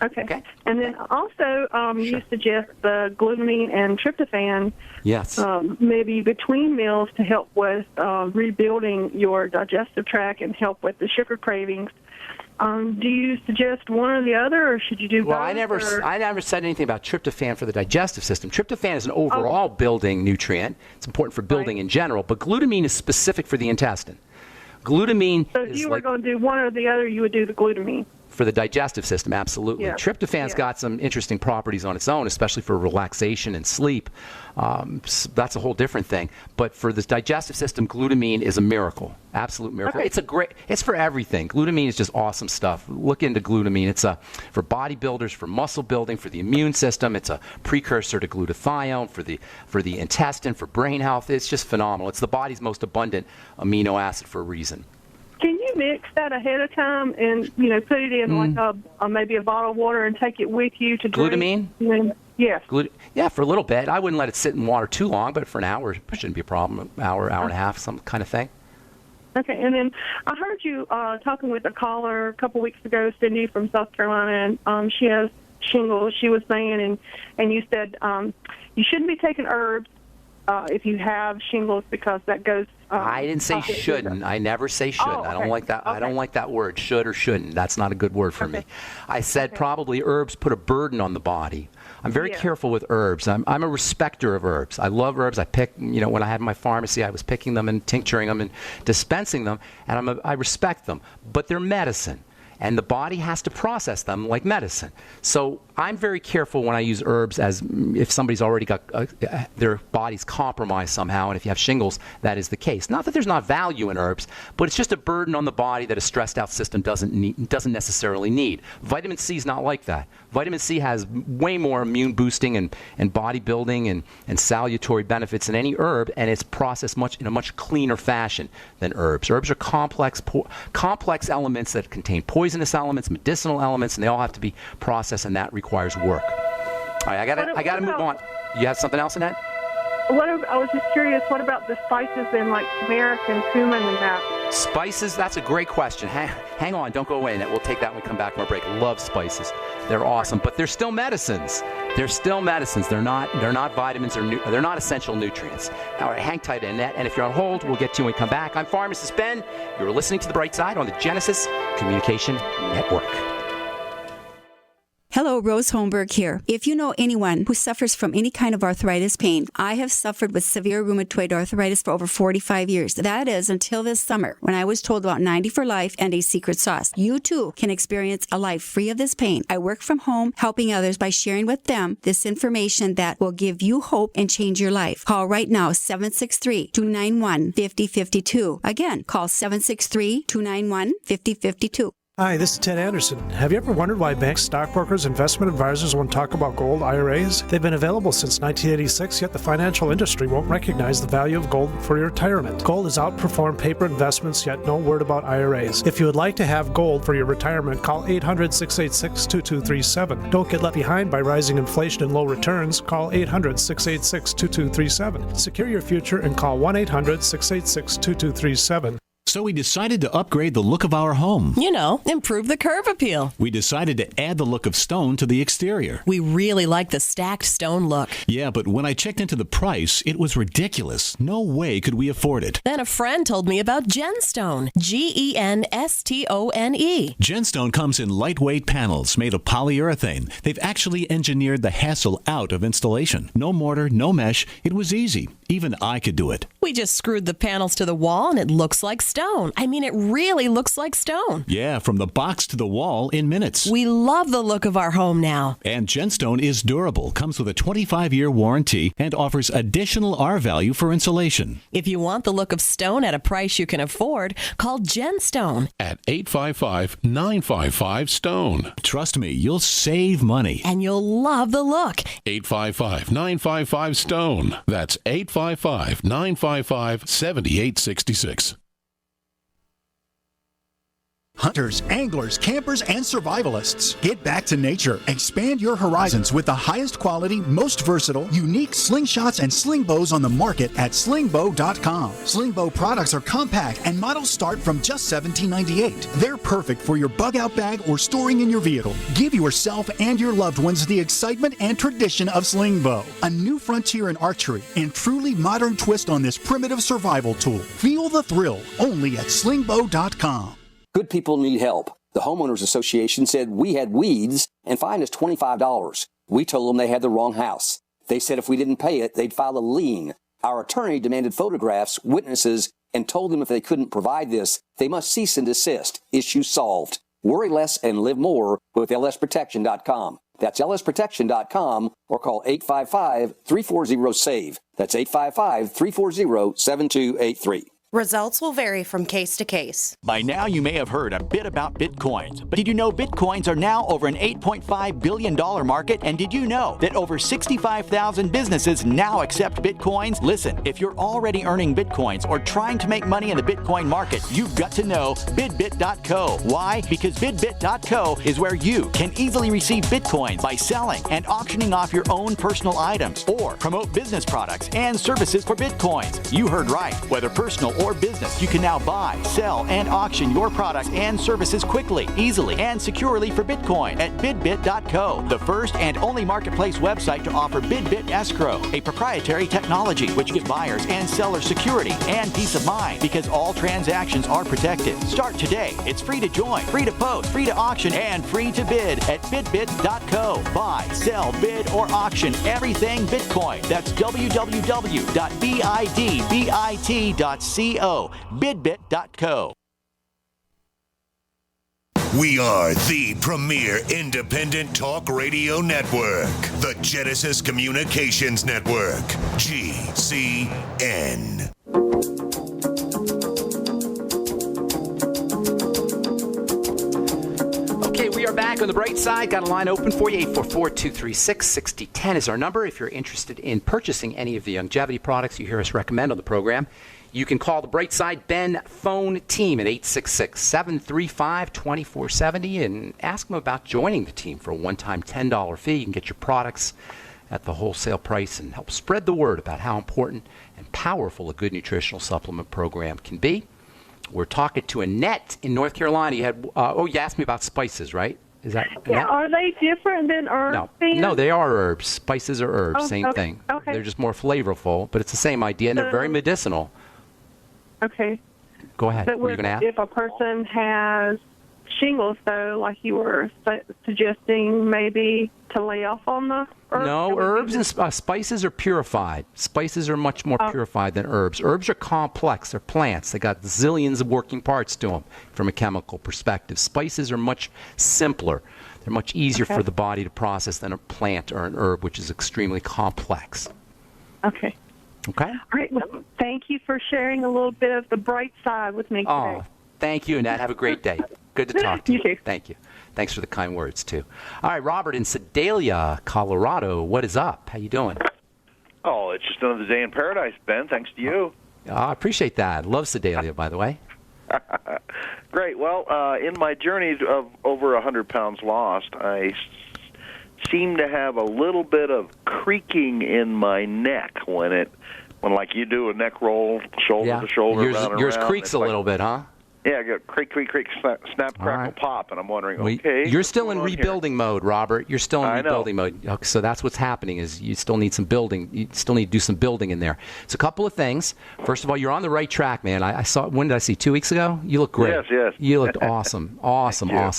S17: Okay. And then also, you suggest the glutamine and tryptophan.
S2: Yes.
S17: Maybe between meals to help with rebuilding your digestive tract and help with the sugar cravings. Do you suggest one or the other, or should you do both?
S2: Well, I never said anything about tryptophan for the digestive system. Tryptophan is an overall building nutrient. It's important for building in general, but glutamine is specific for the intestine. Glutamine
S17: So if you were going to do one or the other, you would do the glutamine.
S2: For the digestive system, absolutely.
S17: Yeah.
S2: Tryptophan's got some interesting properties on its own, especially for relaxation and sleep. That's a whole different thing. But for the digestive system, glutamine is a miracle, absolute miracle.
S17: Okay.
S2: It's for everything. Glutamine is just awesome stuff. Look into glutamine. It's for bodybuilders, for muscle building, for the immune system. It's a precursor to glutathione for the intestine, for brain health. It's just phenomenal. It's the body's most abundant amino acid for a reason.
S17: Can you mix that ahead of time and put it in like maybe a bottle of water and take it with you to drink?
S2: Glutamine?
S17: Yes.
S2: Yeah, for a little bit. I wouldn't let it sit in water too long, but for an hour, it shouldn't be a problem. Hour and a half, some kind of thing.
S17: Okay, and then I heard you talking with a caller a couple weeks ago, Cindy from South Carolina, and she has shingles. She was saying, and you said you shouldn't be taking herbs if you have shingles because that goes.
S2: I didn't say shouldn't. I never say shouldn't.
S17: Okay.
S2: I don't like that.
S17: Okay.
S2: I don't like that word, should or shouldn't. That's not a good word for me. I said probably herbs put a burden on the body. I'm very careful with herbs. I'm a respecter of herbs. I love herbs. I pick, when I had my pharmacy, I was picking them and tincturing them and dispensing them, and I respect them. But they're medicine, and the body has to process them like medicine. So I'm very careful when I use herbs as if somebody's already got their body's compromised somehow, and if you have shingles, that is the case. Not that there's not value in herbs, but it's just a burden on the body that a stressed out system doesn't necessarily need. Vitamin C is not like that. Vitamin C has way more immune boosting and body building and salutary benefits than any herb, and it's processed in a much cleaner fashion than herbs. Herbs are complex elements that contain poisonous elements, medicinal elements, and they all have to be processed, and that requires work. All right, I gotta move on. You have something else, Annette?
S17: I was just curious, what about the spices in like turmeric and cumin and that?
S2: Spices, that's a great question. Hang on, don't go away, Annette. We'll take that when we come back from our break. Love spices. They're awesome, but they're still medicines. They're still medicines. They're not vitamins or they're not essential nutrients. All right, hang tight, Annette. And if you're on hold, we'll get to you when we come back. I'm Pharmacist Ben. You're listening to The Bright Side on the Genesis Communication Network.
S18: Hello, Rose Holmberg here. If you know anyone who suffers from any kind of arthritis pain, I have suffered with severe rheumatoid arthritis for over 45 years. That is until this summer when I was told about 90 for Life and a secret sauce. You too can experience a life free of this pain. I work from home helping others by sharing with them this information that will give you hope and change your life. Call right now 763-291-5052. Again, call 763-291-5052.
S19: Hi, this is Ted Anderson. Have you ever wondered why banks, stockbrokers, investment advisors won't talk about gold IRAs? They've been available since 1986, yet the financial industry won't recognize the value of gold for your retirement. Gold has outperformed paper investments, yet no word about IRAs. If you would like to have gold for your retirement, call 800-686-2237. Don't get left behind by rising inflation and low returns. Call 800-686-2237. Secure your future and call 1-800-686-2237.
S20: So we decided to upgrade the look of our home.
S21: Improve the curb appeal.
S20: We decided to add the look of stone to the exterior.
S21: We really like the stacked stone look.
S20: Yeah, but when I checked into the price, it was ridiculous. No way could we afford it.
S21: Then a friend told me about Genstone. Genstone.
S20: Genstone comes in lightweight panels made of polyurethane. They've actually engineered the hassle out of installation. No mortar, no mesh. It was easy. Even I could do it.
S21: We just screwed the panels to the wall and it looks like stone. I mean, it really looks like stone.
S20: Yeah, from the box to the wall in minutes.
S21: We love the look of our home now.
S20: And Genstone is durable, comes with a 25-year warranty, and offers additional R value for insulation.
S21: If you want the look of stone at a price you can afford, call Genstone
S3: at 855-955-STONE.
S20: Trust me, you'll save money.
S21: And you'll love the look.
S3: 855-955-STONE. That's 855-955-7866.
S4: hunters, anglers, campers, and survivalists. Get back to nature. Expand your horizons with the highest quality, most versatile, unique slingshots and sling bows on the market at slingbow.com. Sling bow products are compact and models start from just $17.98. They're perfect for your bug out bag or storing in your vehicle. Give yourself and your loved ones the excitement and tradition of sling bow. A new frontier in archery and truly modern twist on this primitive survival tool. Feel the thrill only at slingbow.com.
S22: Good people need help. The Homeowners Association said we had weeds and fined us $25. We told them they had the wrong house. They said if we didn't pay it, they'd file a lien. Our attorney demanded photographs, witnesses, and told them if they couldn't provide this, they must cease and desist. Issue solved. Worry less and live more with lsprotection.com. That's lsprotection.com or call 855-340-SAVE. That's 855-340-7283.
S12: Results will vary from case to case.
S23: By now, you may have heard a bit about Bitcoins. But did you know Bitcoins are now over an $8.5 billion market? And did you know that over 65,000 businesses now accept Bitcoins? Listen, if you're already earning Bitcoins or trying to make money in the Bitcoin market, you've got to know bidbit.co. Why? Because bidbit.co is where you can easily receive Bitcoins by selling and auctioning off your own personal items or promote business products and services for Bitcoins. You heard right. Whether personal or business, you can now buy, sell, and auction your products and services quickly, easily, and securely for Bitcoin at bidbit.co, the first and only marketplace website to offer BidBit Escrow, a proprietary technology which gives buyers and sellers security and peace of mind because all transactions are protected. Start today. It's free to join, free to post, free to auction, and free to bid at bidbit.co. Buy, sell, bid, or auction everything Bitcoin. That's www.bidbit.co. Bidbit.co.
S1: We are the premier independent talk radio network, the Genesis Communications Network, GCN.
S2: Okay, we are back on the bright side. Got a line open for you. 844-236-6010 is our number. If you're interested in purchasing any of the longevity products you hear us recommend on the program, you can call the Bright Side Ben phone team at 866-735-2470 and ask them about joining the team for a one-time $10 fee. You can get your products at the wholesale price and help spread the word about how important and powerful a good nutritional supplement program can be. We're talking to Annette in North Carolina. You had you asked me about spices, right? Is that
S17: yeah? Are they different than herbs?
S2: No, they are herbs. Spices are herbs,
S17: Oh,
S2: same
S17: okay.
S2: thing.
S17: Okay.
S2: They're just more flavorful, but it's the same idea, and they're very medicinal.
S17: Okay.
S2: Go ahead.
S17: But
S2: What were you going to ask?
S17: if a person has shingles, though, like you were suggesting, maybe to lay off on the herbs?
S2: No, herbs and spices are purified. Spices are much more purified than herbs. Herbs are complex. They're plants. They got zillions of working parts to them from a chemical perspective. Spices are much simpler. They're much easier for the body to process than a plant or an herb, which is extremely complex.
S17: Okay.
S2: Okay?
S17: All right. Well, thank you for sharing a little bit of the bright side with me today.
S2: Oh, thank you, Annette. Have a great day. Good to talk to you.
S17: You too.
S2: Thank you. Thanks for the kind words, too. All right, Robert in Sedalia, Colorado. What is up? How you doing?
S24: Oh, it's just another day in paradise, Ben. Thanks to you.
S2: I appreciate that. Love Sedalia, by the way.
S24: Great. Well, in my journey of over 100 pounds lost, I seem to have a little bit of creaking in my neck when like you do a neck roll, shoulder to shoulder, round and
S2: yours
S24: around.
S2: creaks a little bit, huh?
S24: Yeah, I got creak, snap, crackle, pop, and I'm wondering, okay.
S2: You're still in rebuilding mode, Robert. You're still in rebuilding mode. Okay, so that's what's happening is you still need some building. You still need to do some building in there. It's a couple of things. First of all, you're on the right track, man. I saw. When did I see? 2 weeks ago? You look great.
S24: Yes.
S2: You looked awesome. Awesome. You're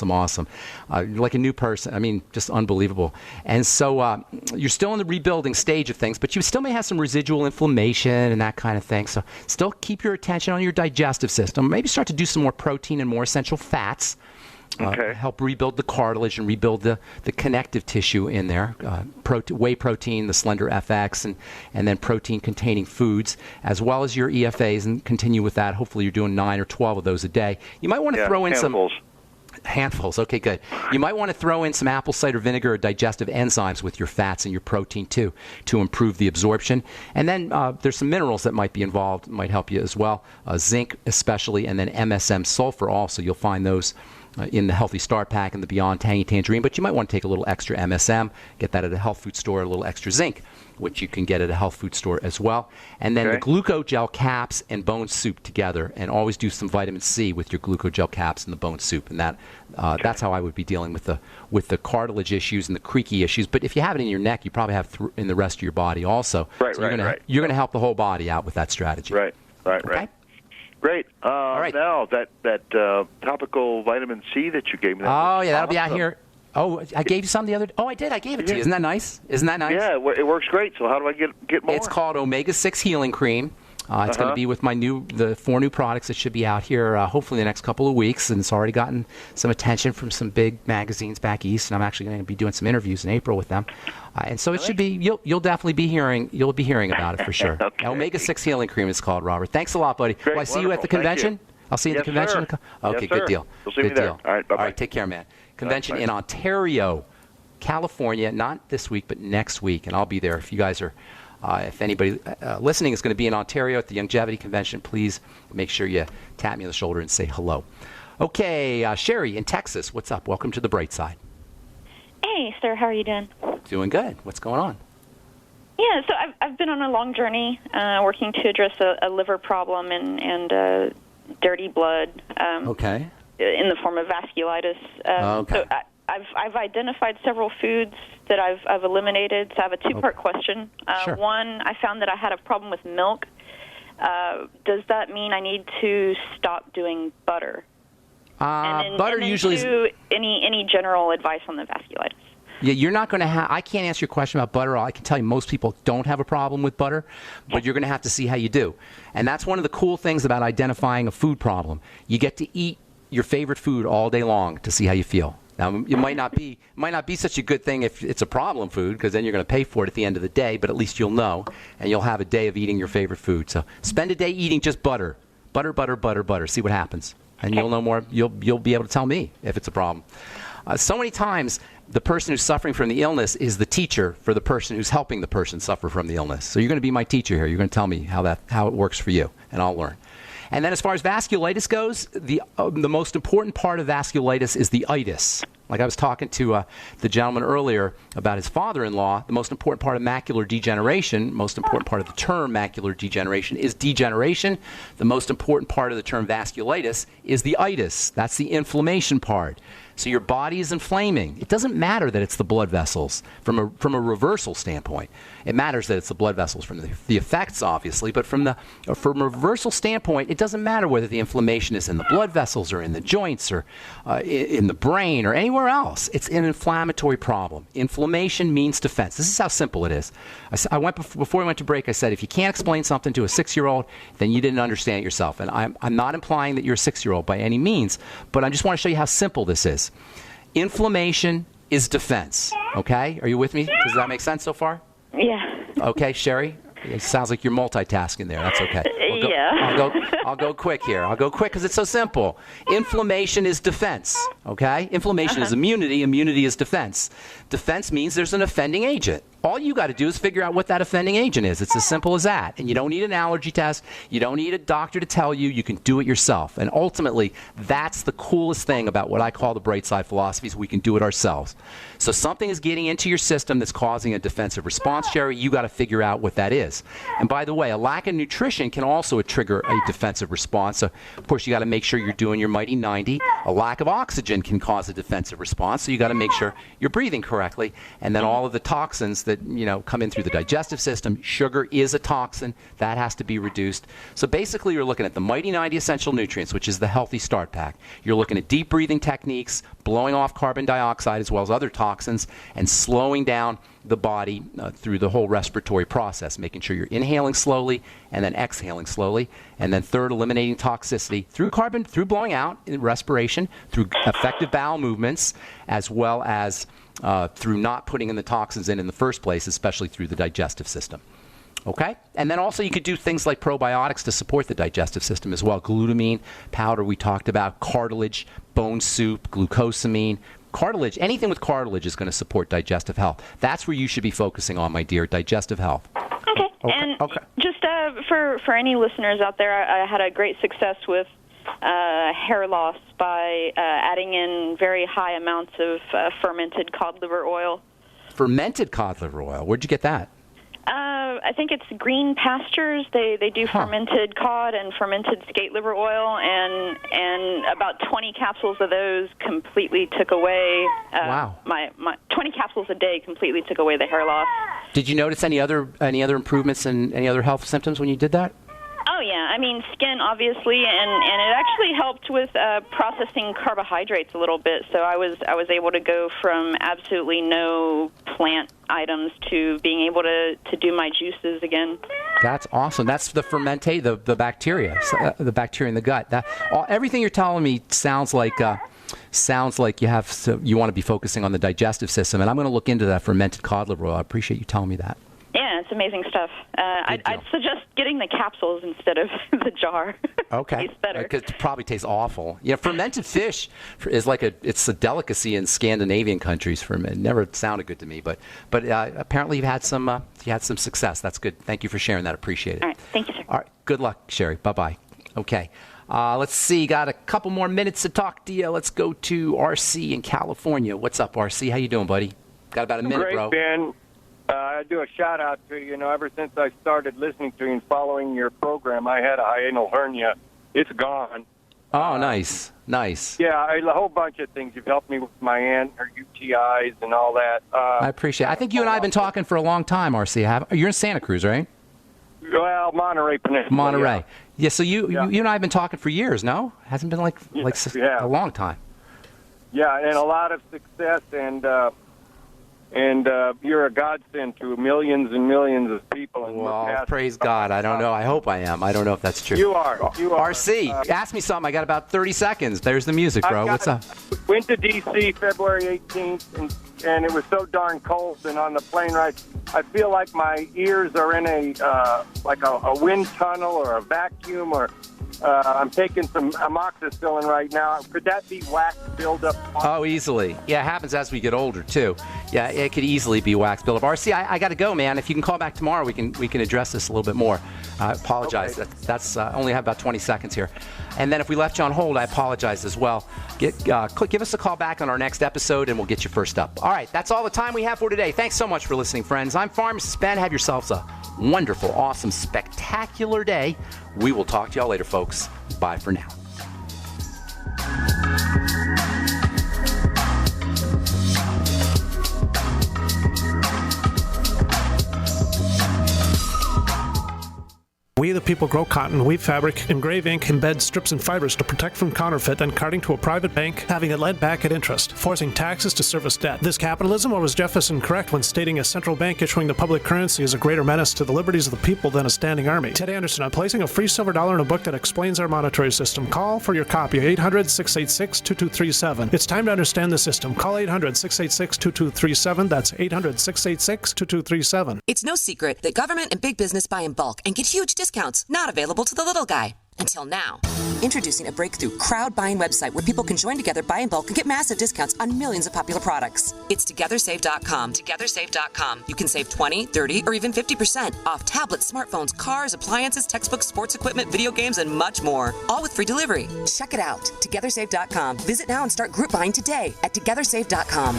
S2: like a new person. I mean, just unbelievable. And so you're still in the rebuilding stage of things, but you still may have some residual inflammation and that kind of thing. So still keep your attention on your digestive system. Maybe start to do some more protein and more essential fats. Help rebuild the cartilage and rebuild the connective tissue in there. Whey protein, the Slender FX, and then protein-containing foods, as well as your EFAs, and continue with that. Hopefully you're doing 9 or 12 of those a day. You might want to throw in some... Handfuls. Okay, good. You might want to throw in some apple cider vinegar or digestive enzymes with your fats and your protein too to improve the absorption. And then there's some minerals that might be involved, might help you as well. Zinc especially, and then MSM sulfur also. You'll find those in the Healthy Start Pack and the Beyond Tangy Tangerine, but you might want to take a little extra MSM, get that at a health food store, a little extra zinc, which you can get at a health food store as well. And then the glucogel caps and bone soup together, and always do some vitamin C with your glucogel caps and the bone soup. And that's how I would be dealing with the cartilage issues and the creaky issues. But if you have it in your neck, you probably have in the rest of your body also.
S24: Right,
S2: so you're going to help the whole body out with that strategy.
S24: Right.
S2: Okay?
S24: Great. All right. Now, that topical vitamin C that you gave me.
S2: That'll be out here. Oh, I gave you some the other. Oh, I did. I gave it to you. Isn't that nice?
S24: Yeah, it works great. So how do I get more?
S2: It's called Omega-6 Healing Cream. It's going to be with the 4 new products that should be out here hopefully in the next couple of weeks, and it's already gotten some attention from some big magazines back east, and I'm actually going to be doing some interviews in April with them. And so it should be you'll definitely be hearing about it for sure.
S24: Okay.
S2: Omega-6 Healing Cream is called, Robert. Thanks a lot, buddy.
S24: Great,
S2: Will I see you at the convention? I'll see you at the convention.
S24: Sir.
S2: Okay,
S24: yes,
S2: good
S24: sir.
S2: deal.
S24: We'll see
S2: good
S24: you there.
S2: deal.
S24: All right, bye-bye.
S2: All right, take care, man. Convention
S24: Bye.
S2: in Ontario, California, not this week, but next week, and I'll be there. If you guys are, if anybody listening is going to be in Ontario at the Longevity Convention, please make sure you tap me on the shoulder and say hello. Okay, Sherry in Texas, what's up? Welcome to the Bright Side.
S5: Hey, sir, how are you doing?
S2: Doing good. What's going on?
S5: Yeah, so I've been on a long journey working to address a liver problem and dirty blood.
S2: Okay.
S5: In the form of vasculitis.
S2: Okay.
S5: So I've identified several foods that I've eliminated. So I have a two-part question.
S2: Sure.
S5: One, I found that I had a problem with milk. Does that mean I need to stop doing butter?
S2: Butter usually
S5: is... Any general advice on the vasculitis?
S2: Yeah, you're not going to have... I can't answer your question about butter. I can tell you most people don't have a problem with butter, but you're going to have to see how you do. And that's one of the cool things about identifying a food problem. You get to eat your favorite food all day long to see how you feel. Now, it might not be such a good thing if it's a problem food, because then you're going to pay for it at the end of the day, but at least you'll know, and you'll have a day of eating your favorite food. So spend a day eating just butter. Butter. See what happens. And you'll know more. You'll be able to tell me if it's a problem. So many times, the person who's suffering from the illness is the teacher for the person who's helping the person suffer from the illness. So you're going to be my teacher here. You're going to tell me how it works for you, and I'll learn. And then as far as vasculitis goes, the most important part of vasculitis is the itis. Like I was talking to the gentleman earlier about his father-in-law, the most important part of macular degeneration, most important part of the term macular degeneration is degeneration. The most important part of the term vasculitis is the itis. That's the inflammation part. So your body is inflaming. It doesn't matter that it's the blood vessels from a reversal standpoint. It matters that it's the blood vessels from the effects, obviously, but from a reversal standpoint, it doesn't matter whether the inflammation is in the blood vessels or in the joints or in the brain or anywhere else. It's an inflammatory problem. Inflammation means defense. This is how simple it is. Before we went to break, I said, if you can't explain something to a 6-year-old, then you didn't understand it yourself. And I'm not implying that you're a 6-year-old by any means, but I just want to show you how simple this is. Inflammation is defense. Okay? Are you with me? Does that make sense so far?
S5: Yeah.
S2: Okay, Sherry? It sounds like you're multitasking there. That's okay. I'll go quick here. I'll go quick because it's so simple. Inflammation is defense. Okay? Inflammation is immunity. Immunity is defense. Defense means there's an offending agent. All you got to do is figure out what that offending agent is. It's as simple as that. And you don't need an allergy test. You don't need a doctor to tell you. You can do it yourself. And ultimately, that's the coolest thing about what I call the bright side philosophies. We can do it ourselves. So something is getting into your system that's causing a defensive response, Jerry. You got to figure out what that is. And by the way, a lack of nutrition can also trigger a defensive response. So, of course, you got to make sure you're doing your Mighty 90. A lack of oxygen can cause a defensive response. So you got to make sure you're breathing correctly. And then all of the toxins that come in through the digestive system. Sugar is a toxin. That has to be reduced. So basically, you're looking at the Mighty 90 Essential Nutrients, which is the Healthy Start Pack. You're looking at deep breathing techniques, blowing off carbon dioxide as well as other toxins, and slowing down the body through the whole respiratory process, making sure you're inhaling slowly and then exhaling slowly. And then third, eliminating toxicity through blowing out in respiration, through effective bowel movements, as well as through not putting in the toxins in the first place, especially through the digestive system. Okay? And then also you could do things like probiotics to support the digestive system as well. Glutamine powder we talked about, cartilage, bone soup, glucosamine. Cartilage, anything with cartilage is going to support digestive health. That's where you should be focusing on, my dear, digestive health.
S5: Okay. And just for any listeners out there, I had a great success with hair loss by adding in very high amounts of fermented cod liver oil.
S2: Fermented cod liver oil. Where'd you get that?
S5: I think it's Green Pastures. They do fermented cod and fermented skate liver oil, and about 20 capsules of those completely took away.
S2: Wow.
S5: My 20 capsules a day completely took away the hair loss.
S2: Did you notice any other improvements in any other health symptoms when you did that?
S5: Oh yeah, I mean skin obviously, and it actually helped with processing carbohydrates a little bit. So I was able to go from absolutely no plant items to being able to do my juices again.
S2: That's awesome. That's the the bacteria, the bacteria in the gut. Everything you're telling me sounds like you want to be focusing on the digestive system, and I'm going to look into that fermented cod liver oil. I appreciate you telling me that.
S5: Yeah, it's amazing stuff. I'd suggest getting the capsules instead of the jar.
S2: Okay.
S5: Tastes better.
S2: Because it probably tastes awful. Yeah, fermented fish is it's a delicacy in Scandinavian countries. It never sounded good to me, but apparently you had some success. That's good. Thank you for sharing that. Appreciate it.
S5: All right. Thank you, sir.
S2: All right. Good luck, Sherry. Bye-bye. Okay. Let's see. Got a couple more minutes to talk to you. Let's go to RC in California. What's up, RC? How you doing, buddy? Got about a minute,
S6: Great,
S2: bro.
S6: Ben. I do a shout-out to you. Ever since I started listening to you and following your program, I had a hiatal hernia. It's gone.
S2: Oh, nice.
S6: Yeah, a whole bunch of things. You've helped me with my aunt, her UTIs and all that.
S2: I appreciate it. I think you and I have been talking for a long time, RC. You're in Santa Cruz, right?
S6: Well, Monterey Peninsula.
S2: Monterey. Yeah, so you and I have been talking for years, no? Hasn't been like a long time.
S6: Yeah, and a lot of success, and you're a godsend to millions and millions of people.
S2: Well, praise God. I don't know. I hope I am. I don't know if that's true.
S6: You are.
S2: RC, ask me something. I got about 30 seconds. There's the music, bro. What's up?
S6: Went to D.C. February 18th, and it was so darn cold. And on the plane ride, I feel like my ears are in a wind tunnel or a vacuum, or I'm taking some amoxicillin right now. Could that be wax buildup?
S2: Oh, easily. Yeah, it happens as we get older, too. Yeah, it could easily be wax buildup. RC, I got to go, man. If you can call back tomorrow, we can address this a little bit more. I apologize. Okay. That's only have about 20 seconds here. And then if we left you on hold, I apologize as well. Give us a call back on our next episode, and we'll get you first up. All right, that's all the time we have for today. Thanks so much for listening, friends. I'm Pharmacist Ben. Have yourselves a wonderful, awesome, spectacular day. We will talk to y'all later, folks. Bye for now.
S19: We the people grow cotton, weave fabric, engrave ink, embed strips and fibers to protect from counterfeit, then carting to a private bank, having it lent back at interest, forcing taxes to service debt. This capitalism, or was Jefferson correct when stating a central bank issuing the public currency is a greater menace to the liberties of the people than a standing army? Ted Anderson, I'm placing a free silver dollar in a book that explains our monetary system. Call for your copy, 800-686-2237. It's time to understand the system. Call 800-686-2237. That's 800-686-2237.
S7: It's no secret that government and big business buy in bulk and get huge discounts not available to the little guy. Until now. Introducing a breakthrough crowd buying website where people can join together, buy in bulk, and get massive discounts on millions of popular products. It's TogetherSave.com. TogetherSave.com. You can save 20, 30, or even 50% off tablets, smartphones, cars, appliances, textbooks, sports equipment, video games, and much more. All with free delivery. Check it out. TogetherSave.com. Visit now and start group buying today at TogetherSave.com.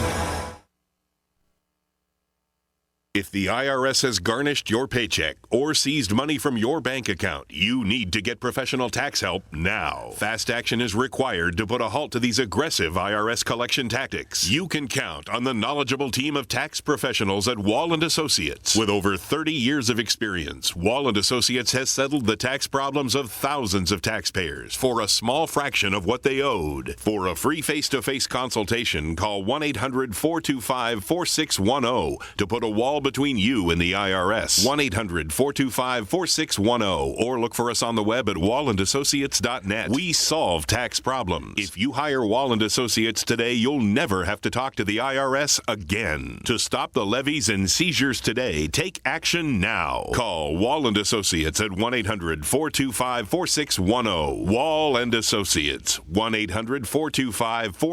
S3: If the IRS has garnished your paycheck or seized money from your bank account, you need to get professional tax help now. Fast action is required to put a halt to these aggressive IRS collection tactics. You can count on the knowledgeable team of tax professionals at Wall & Associates. With over 30 years of experience, Wall & Associates has settled the tax problems of thousands of taxpayers for a small fraction of what they owed. For a free face-to-face consultation, call 1-800-425-4610 to put a wall between you and the IRS. 1-800-425-4610 or look for us on the web at wallandassociates.net. We solve tax problems. If you hire Wall & Associates today, you'll never have to talk to the IRS again. To stop the levies and seizures today, take action now. Call Wall & Associates at 1-800-425-4610. Wall & Associates, 1-800-425-4610.